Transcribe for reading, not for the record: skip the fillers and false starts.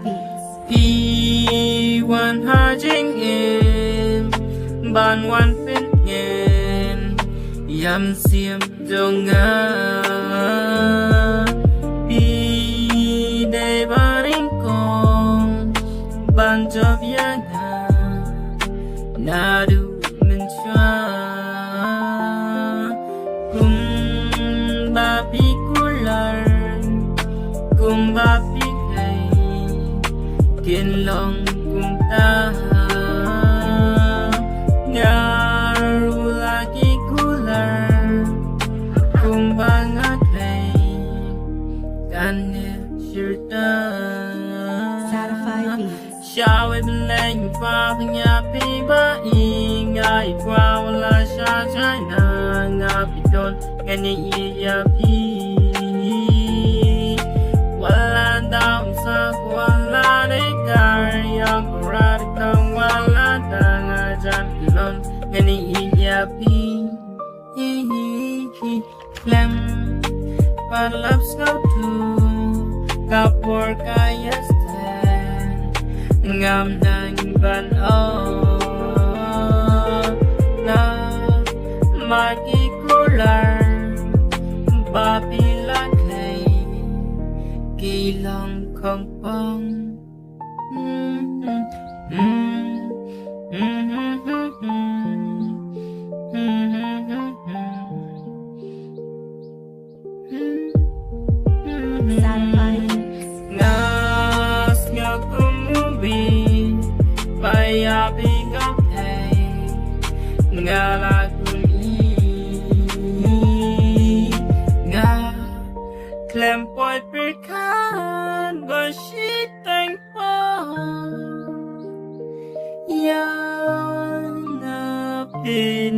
Beats. Pi wan ha jing em ban wan pen ngen yam xiêm dong nga pi de ba ring kong ban job ya nga na du min chua kum ba pi kular kum ba pi kai kiên lòng cùng ta ngar ula ki kular cùng ba ngát này can ne shirta Certified Beats. sao em lên pha nhà pi ba i ngai qua la sha chai na nga pi don ngani ya pi wala daw sa wala de gar yang rad kang wala da nga jan lon ngani ya pi khlem but loves go to kapor kayasten ngam nang ban o na maki kular babi la clay kỳ lòng không bông Certified Beats. ngas nga kumubi paya bigak ay nga lagun nga khlem poi pyrkhat ba shi tang pa ya na pin